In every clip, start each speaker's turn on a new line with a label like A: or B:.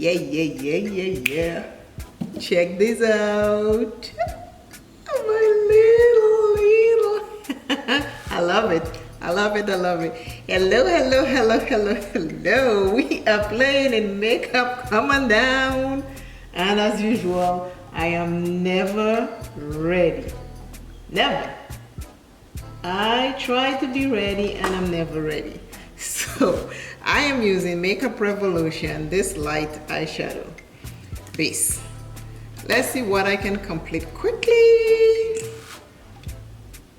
A: Yeah. Check this out. My little. I love it. I love it. Hello. We are playing in makeup. Come on down. And as usual, I am never ready. Never. I try to be ready and I'm never ready. So I am using Makeup Revolution, this light eyeshadow base. Let's see what I can complete quickly.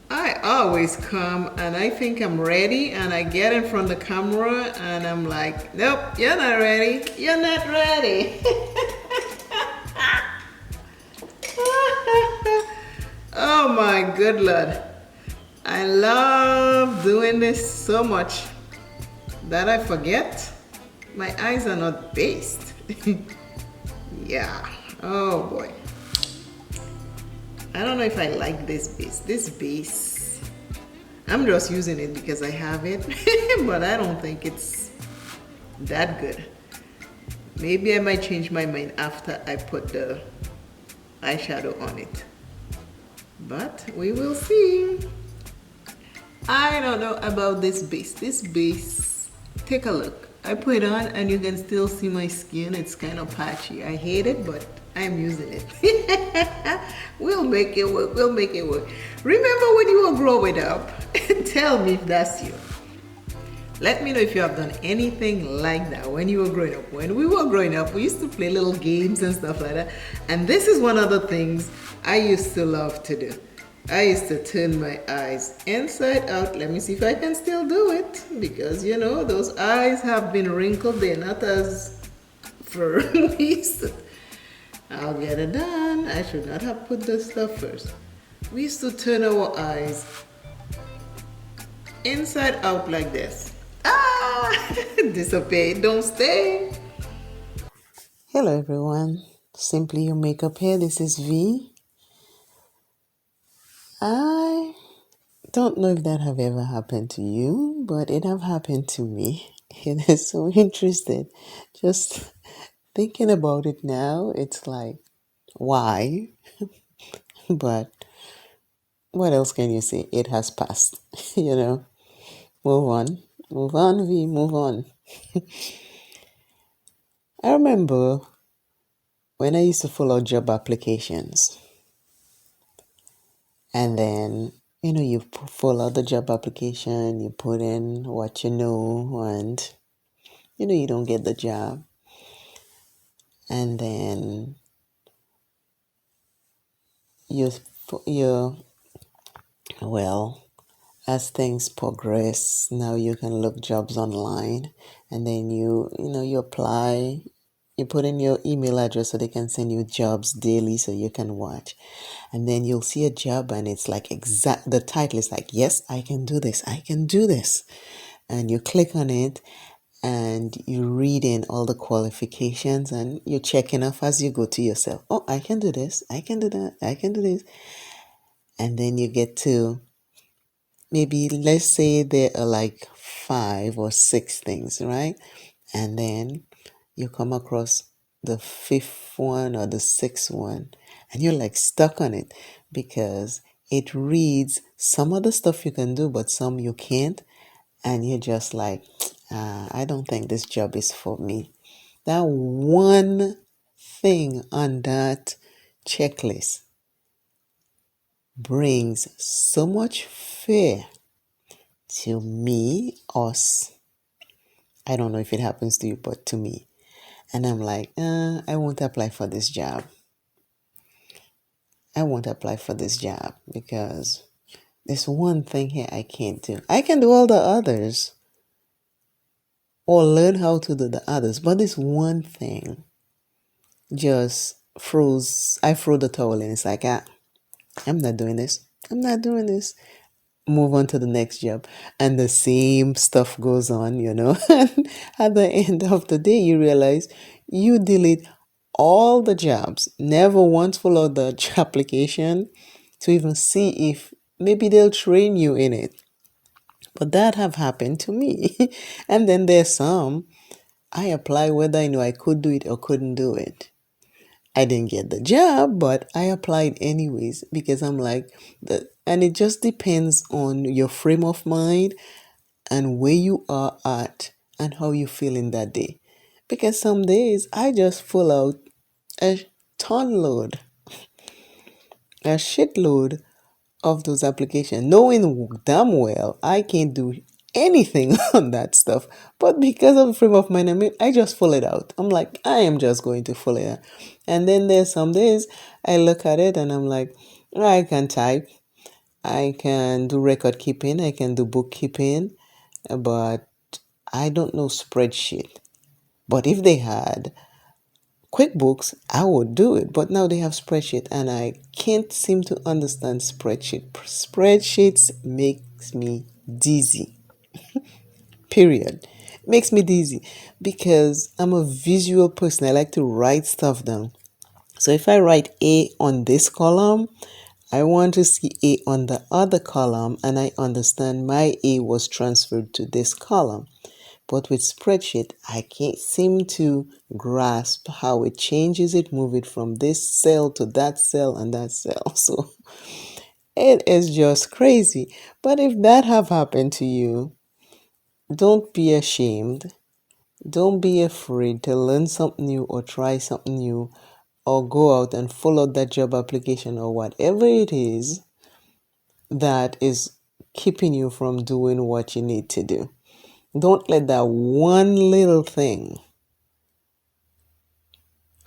A: I always come and I think I'm ready and I get in front of the camera and I'm like, nope, you're not ready. You're not ready. Oh my good Lord. I love doing this so much that I forget my eyes are not based. Yeah. Oh boy. I don't know if I like this base. This base, I'm just using it because I have it, but I don't think it's that good. Maybe I might change my mind after I put the eyeshadow on it. But we will see. I don't know about this base. This base, take a look. I put it on and you can still see my skin. It's kind of patchy. I hate it, but I'm using it. We'll make it work. We'll make it work. Remember when you were growing up? Tell me if that's you. Let me know if you have done anything like that when you were growing up. When we were growing up, we used to play little games and stuff like that. And this is one of the things I used to love to do. I used to turn my eyes inside out. Let me see if I can still do it. Because, you know, those eyes have been wrinkled. They're not as firm. I'll get it done. I should not have put this stuff first. We used to turn our eyes inside out like this. Disappear, don't stay. Hello everyone. Simply Your Makeup here. This is V. I don't know if that have ever happened to you, but it have happened to me. It is so interesting. Just thinking about it now, it's like, why? But what else can you say? It has passed, you know. Move on. Move on, V, move on. I remember when I used to fill out job applications, and then, you know, you fill out the job application, you put in what you know, and, you know, you don't get the job. And then you, well, as things progress, now you can look jobs online, and then you apply. You put in your email address so they can send you jobs daily so you can watch. And then you'll see a job and it's like the title is like, yes, I can do this. I can do this. And you click on it and you read in all the qualifications and you're checking off as you go to yourself. Oh, I can do this. I can do that. I can do this. And then you get to maybe, let's say there are like 5 or 6 things, right? And then you come across the 5th one or the 6th one and you're like stuck on it because it reads some of the stuff you can do but some you can't, and you're just like, I don't think this job is for me. That one thing on that checklist brings so much fear to me, us. I don't know if it happens to you, but to me. And I'm like, I won't apply for this job. I won't apply for this job because there's one thing here I can't do. I can do all the others or learn how to do the others, but this one thing just froze. I threw the towel in. It's like, I'm not doing this. I'm not doing this. Move on to the next job. And the same stuff goes on, you know. And at the end of the day, you realize you delete all the jobs, never once fill out the application to even see if maybe they'll train you in it. But that have happened to me. And then there's some I apply whether I know I could do it or couldn't do it. I didn't get the job, but I applied anyways because I'm like, and it just depends on your frame of mind and where you are at and how you feel in that day. Because some days I just pull out a ton load, a shitload of those applications, knowing damn well I can't do anything on that stuff. But because of the frame of mind, I just pull it out. I'm like, I am just going to pull it out. And then there's some days I look at it and I'm like, I can type, I can do record keeping, I can do bookkeeping, but I don't know spreadsheet. But if they had QuickBooks, I would do it. But now they have spreadsheet and I can't seem to understand spreadsheet. Spreadsheets makes me dizzy. Period. Makes me dizzy because I'm a visual person. I like to write stuff down. So if I write A on this column, I want to see A on the other column and I understand my A was transferred to this column. But with spreadsheet, I can't seem to grasp how it changes it, move it from this cell to that cell and that cell. So it is just crazy. But if that have happened to you, don't be ashamed. Don't be afraid to learn something new or try something new or go out and fill out that job application or whatever it is that is keeping you from doing what you need to do. Don't let that one little thing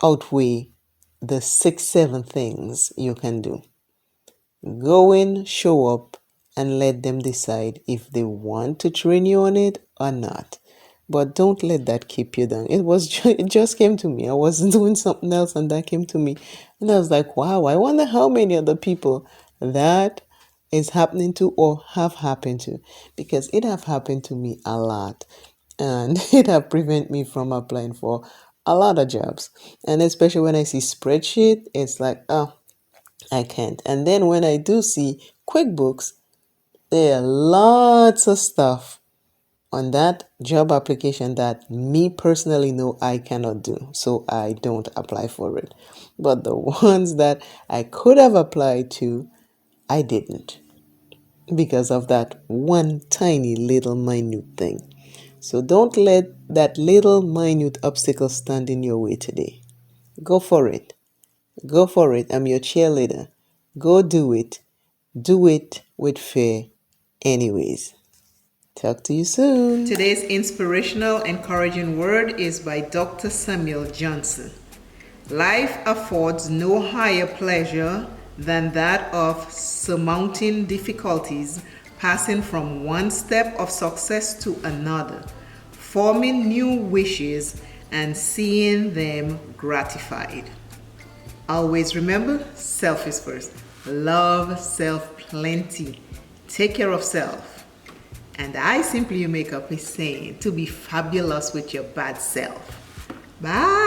A: outweigh the 6, 7 things you can do. Go in, show up, and let them decide if they want to train you on it or not. But don't let that keep you down. It just came to me. I was doing something else and that came to me. And I was like, wow, I wonder how many other people that is happening to or have happened to. Because it have happened to me a lot. And it have prevented me from applying for a lot of jobs. And especially when I see spreadsheet, it's like, oh, I can't. And then when I do see QuickBooks, there are lots of stuff on that job application that me personally know I cannot do. So I don't apply for it. But the ones that I could have applied to, I didn't because of that one tiny little minute thing. So don't let that little minute obstacle stand in your way today. Go for it. Go for it. I'm your cheerleader. Go do it. Do it with fear, anyways. Talk to you soon. Today's inspirational, encouraging word is by Dr. Samuel Johnson. Life affords no higher pleasure than that of surmounting difficulties, passing from one step of success to another, forming new wishes, and seeing them gratified. Always remember, self is first. Love self plenty. Take care of self. And I simply make up a saying to be fabulous with your bad self. Bye.